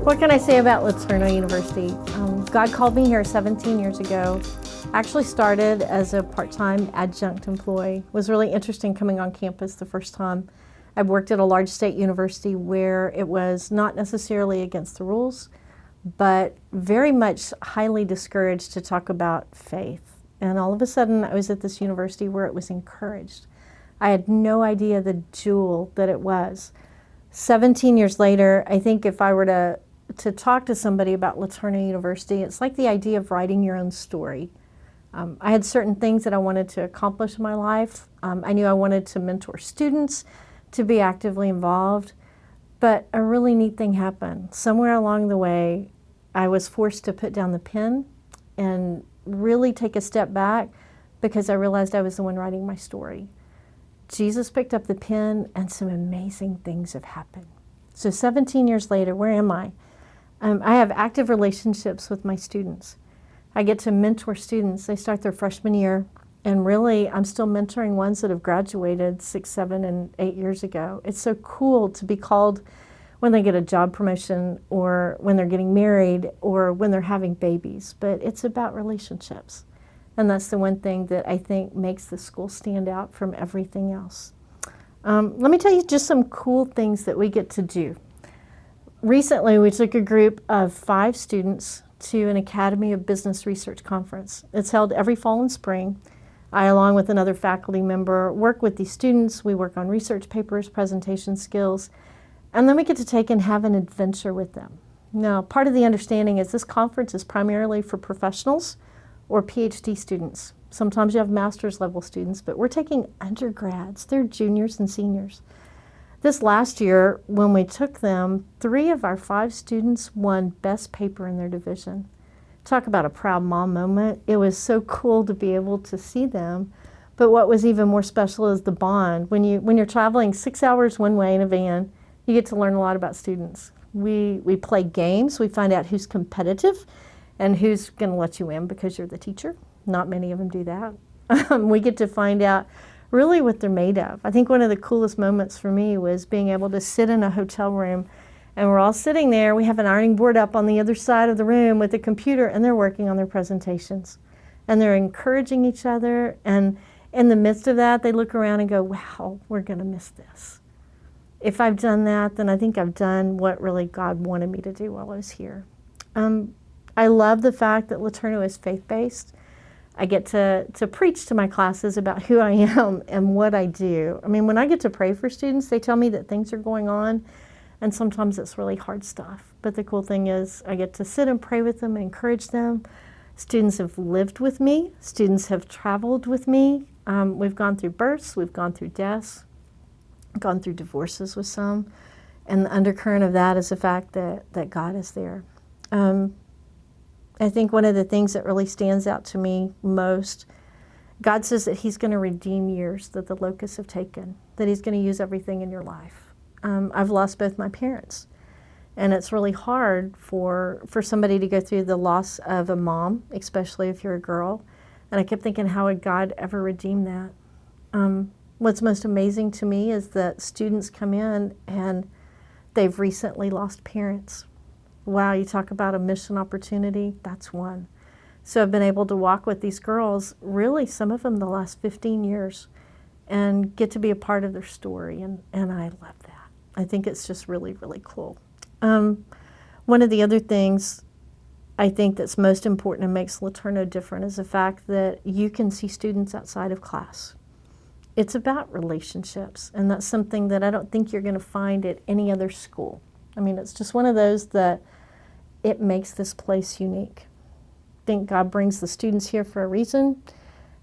What can I say about LeTourneau University? God called me here 17 years ago. Actually started as a part-time adjunct employee. It was really interesting coming on campus the first time. I've worked at a large state university where it was not necessarily against the rules, but very much highly discouraged to talk about faith. And all of a sudden I was at this university where it was encouraged. I had no idea the jewel that it was. 17 years later, I think if I were to talk to somebody about LeTourneau University, it's like the idea of writing your own story. I had certain things that I wanted to accomplish in my life. I knew I wanted to mentor students, to be actively involved, but a really neat thing happened. Somewhere along the way, I was forced to put down the pen and really take a step back because I realized I was the one writing my story. Jesus picked up the pen and some amazing things have happened. So 17 years later, where am I? I have active relationships with my students. I get to mentor students. They start their freshman year, and really I'm still mentoring ones that have graduated 6, 7, and 8 years ago. It's so cool to be called when they get a job promotion or when they're getting married or when they're having babies, but it's about relationships. And that's the one thing that I think makes the school stand out from everything else. Let me tell you just some cool things that we get to do. Recently, we took a group of 5 students to an Academy of Business Research conference. It's held every fall and spring. I, along with another faculty member, work with these students. We work on research papers, presentation skills, and then we get to take and have an adventure with them. Now, part of the understanding is this conference is primarily for professionals or PhD students. Sometimes you have master's level students, but we're taking undergrads. They're juniors and seniors. This last year, when we took them, 3 of our 5 students won best paper in their division. Talk about a proud mom moment. It was so cool to be able to see them. But what was even more special is the bond. When you're traveling 6 hours one way in a van, you get to learn a lot about students. We play games. We find out who's competitive and who's going to let you in because you're the teacher. Not many of them do that. We get to find out really what they're made of. I think one of the coolest moments for me was being able to sit in a hotel room and we're all sitting there. We have an ironing board up on the other side of the room with a computer and they're working on their presentations. And they're encouraging each other, and in the midst of that, they look around and go, wow, we're going to miss this. If I've done that, then I think I've done what really God wanted me to do while I was here. I love the fact that LeTourneau is faith-based. I get to preach to my classes about who I am and what I do. I mean, when I get to pray for students, they tell me that things are going on, and sometimes it's really hard stuff. But the cool thing is I get to sit and pray with them and encourage them. Students have lived with me. Students have traveled with me. We've gone through births. We've gone through deaths. Gone through divorces with some. And the undercurrent of that is the fact that God is there. I think one of the things that really stands out to me most, God says that He's going to redeem years that the locusts have taken, that He's going to use everything in your life. I've lost both my parents, and it's really hard for somebody to go through the loss of a mom, especially if you're a girl. And I kept thinking, how would God ever redeem that? What's most amazing to me is that students come in and they've recently lost parents. Wow, you talk about a mission opportunity, that's one. So I've been able to walk with these girls, really some of them the last 15 years, and get to be a part of their story, and I love that. I think it's just really, really cool. One of the other things I think that's most important and makes LeTourneau different is the fact that you can see students outside of class. It's about relationships, and that's something that I don't think you're going to find at any other school. I mean, it's just one of those that it makes this place unique. I think God brings the students here for a reason.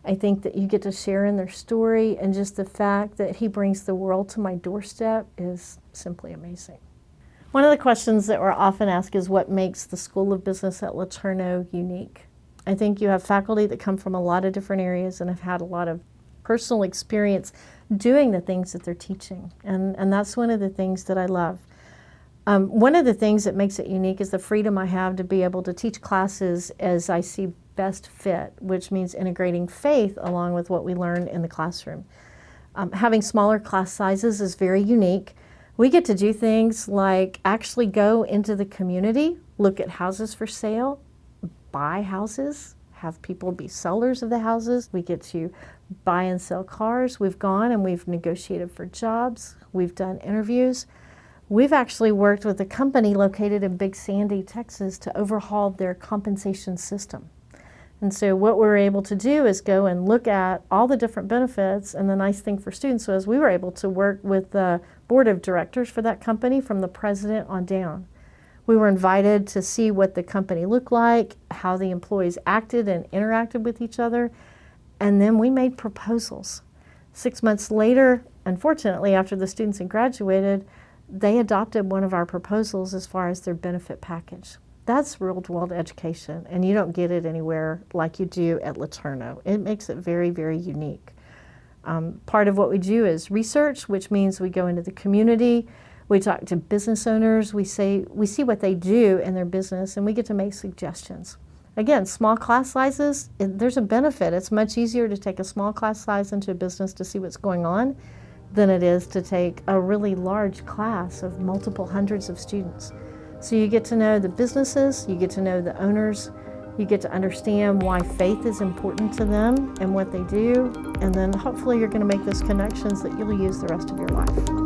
I think that you get to share in their story, and just the fact that He brings the world to my doorstep is simply amazing. One of the questions that we're often asked is what makes the School of Business at LeTourneau unique. I think you have faculty that come from a lot of different areas and have had a lot of personal experience doing the things that they're teaching, and that's one of the things that I love. One of the things that makes it unique is the freedom I have to be able to teach classes as I see best fit, which means integrating faith along with what we learn in the classroom. Having smaller class sizes is very unique. We get to do things like actually go into the community, look at houses for sale, buy houses, have people be sellers of the houses. We get to buy and sell cars. We've gone and we've negotiated for jobs. We've done interviews. We've actually worked with a company located in Big Sandy, Texas, to overhaul their compensation system. And so what we were able to do is go and look at all the different benefits, and the nice thing for students was we were able to work with the board of directors for that company from the president on down. We were invited to see what the company looked like, how the employees acted and interacted with each other, and then we made proposals. 6 months later, unfortunately, after the students had graduated, they adopted one of our proposals as far as their benefit package. That's real-world education, and you don't get it anywhere like you do at LeTourneau. It makes it very, very unique. Part of what we do is research, which means we go into the community, we talk to business owners, we see what they do in their business, and we get to make suggestions. Again, small class sizes, there's a benefit. It's much easier to take a small class size into a business to see what's going on than it is to take a really large class of multiple hundreds of students. So you get to know the businesses, you get to know the owners, you get to understand why faith is important to them and what they do, and then hopefully you're going to make those connections that you'll use the rest of your life.